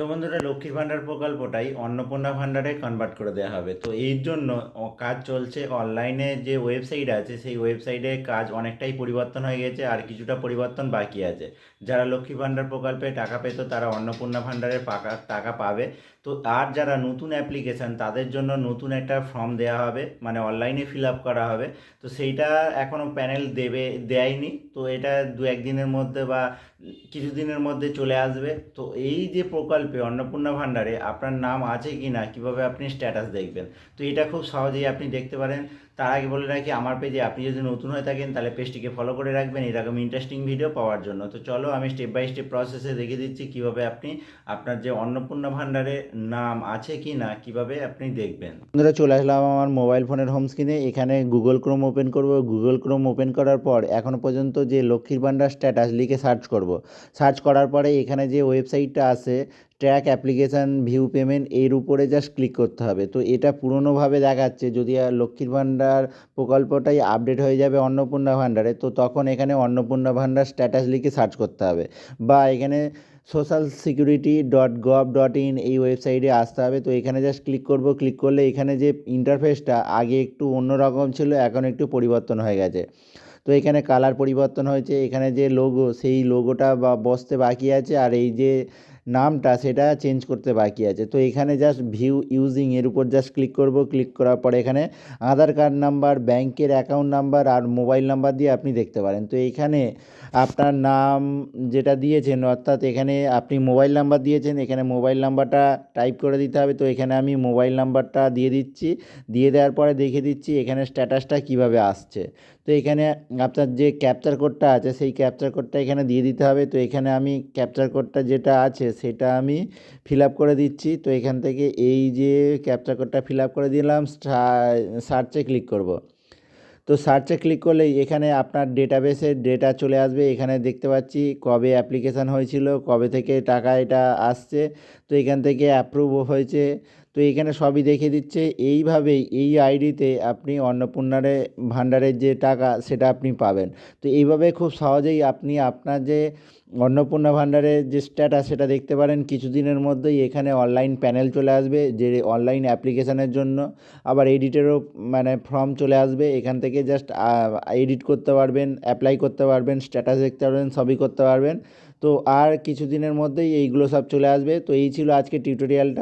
তো বন্ধুরা, লক্ষ্মীর ভাণ্ডার প্রকল্পটাই অন্নপূর্ণা ভাণ্ডারে কনভার্ট করে দেওয়া হবে। তো এর জন্য কাজ চলছে। অনলাইনে যে ওয়েবসাইট আছে সেই ওয়েবসাইটে কাজ অনেকটাই পরিবর্তন হয়ে গেছে, আর কিছুটা পরিবর্তন বাকি আছে। যারা লক্ষ্মী ভাণ্ডার প্রকল্পে টাকা পেত তারা অন্নপূর্ণা ভাণ্ডারের টাকা পাবে। তো আর যারা নতুন অ্যাপ্লিকেশান তাদের জন্য নতুন একটা ফর্ম দেওয়া হবে, মানে অনলাইনে ফিল আপ করা হবে। তো সেইটা এখনও প্যানেল দেয়নি। তো এটা দু একদিনের মধ্যে বা কিছুদিনের মধ্যে চলে আসবে। তো এই যে প্রকল্পে অন্নপূর্ণা ভাণ্ডারে আপনার নাম আছে কি না, কীভাবে আপনি স্ট্যাটাস দেখবেন, তো এটা খুব সহজেই আপনি দেখতে পারেন। তার আগে বলে রাখি, আমার পেজে আপনি যদি নতুন হয়ে থাকেন তাহলে পেজটিকে ফলো করে রাখবেন এরকম ইন্টারেস্টিং ভিডিও পাওয়ার জন্য। তো চলো আমি স্টেপ বাই স্টেপ প্রসেসে দেখিয়ে দিচ্ছি কীভাবে আপনি আপনার যে অন্নপূর্ণা ভাণ্ডারে নাম আছে কি না কীভাবে আপনি দেখবেন। বন্ধুরা, চলে আসলাম আমার মোবাইল ফোনের হোম স্ক্রিনে। এখানে গুগল ক্রোম ওপেন করব। গুগল ক্রোম ওপেন করার পর এখনও পর্যন্ত যে লক্ষ্মীর ভাণ্ডার স্ট্যাটাস লিখে সার্চ করব। সার্চ করার পরে এখানে যে ওয়েবসাইটটা আছে, ট্র্যাক অ্যাপ্লিকেশান ভিউ পেমেন্ট, এর উপরে জাস্ট ক্লিক করতে হবে। তো এটা পুরনোভাবে দেখাচ্ছে, যদি লক্ষ্মীর ভাণ্ডার প্রকল্পটাই আপডেট হয়ে যাবে অন্নপূর্ণা ভাণ্ডারে, তো তখন এখানে অন্নপূর্ণা ভাণ্ডার স্ট্যাটাস লিখে সার্চ করতে হবে, বা এখানে socialsecurity.gov.in এই ওয়েবসাইটে আসতে হবে। তো এখানে জাস্ট ক্লিক করব। ক্লিক করলে এখানে যে ইন্টারফেসটা আগে একটু অন্যরকম ছিল, এখন একটু পরিবর্তন হয়ে গেছে। তো এখানে কালার পরিবর্তন হয়েছে, এখানে যে লোগো সেই লোগোটা বসতে বাকি আছে, আর এই যে নামটা সেটা চেঞ্জ করতে বাকি আছে। তো এখানে জাস্ট ভিউ ইউজিং এর উপর জাস্ট ক্লিক করব। ক্লিক করার পরে এখানে আধার কার্ড নাম্বার, ব্যাংকের অ্যাকাউন্ট নাম্বার আর মোবাইল নাম্বার দিয়ে আপনি দেখতে পারেন। তো এইখানে আপনার নাম যেটা দিয়েছেন, অর্থাৎ এখানে আপনি মোবাইল নাম্বার দিয়েছেন, এখানে মোবাইল নাম্বারটা টাইপ করে দিতে হবে। তো এখানে আমি মোবাইল নাম্বারটা দিয়ে দিচ্ছি। দিয়ে দেওয়ার পরে দেখে দিচ্ছি এখানে স্ট্যাটাসটা কিভাবে আসছে। তো এখানে আপনার যে ক্যাপচার কোডটা আছে সেই ক্যাপচার কোডটা এখানে দিয়ে দিতে হবে। তো এখানে আমি ক্যাপচার কোডটা যেটা আছে সেটা আমি ফিল আপ করে দিচ্ছি। তো এখান থেকে এই যে ক্যাপচার কোডটা ফিল আপ করে দিলাম, সার্চে ক্লিক করব। তো সার্চে ক্লিক করলেই এখানে আপনার ডেটাবেসের ডেটা চলে আসবে। এখানে দেখতে পাচ্ছি কবে অ্যাপ্লিকেশান হয়েছিল, কবে থেকে টাকা এটা আসছে। তো এখান থেকে অ্যাপ্রুভ হয়েছে। তো এখানে সবই দেখিয়ে দিচ্ছে। এইভাবেই এই আইডিতে আপনি অন্নপূর্ণারে ভাণ্ডারের যে টাকা সেটা আপনি পাবেন। তো এইভাবে খুব সহজেই আপনি আপনার যে অন্নপূর্ণা ভাণ্ডারের যে স্ট্যাটাস সেটা দেখতে পারেন। কিছুদিনের মধ্যেই এখানে অনলাইন প্যানেল চলে আসবে যে অনলাইন অ্যাপ্লিকেশানের জন্য। আবার এডিটেরও মানে ফর্ম চলে আসবে। এখান থেকে জাস্ট এডিট করতে পারবেন, অ্যাপ্লাই করতে পারবেন, স্ট্যাটাস দেখতে পারবেন, সবই করতে পারবেন। তো আর কিছুদিনের মধ্যেই এইগুলো সব চলে আসবে। তো এই ছিল আজকে টিউটোরিয়ালটা।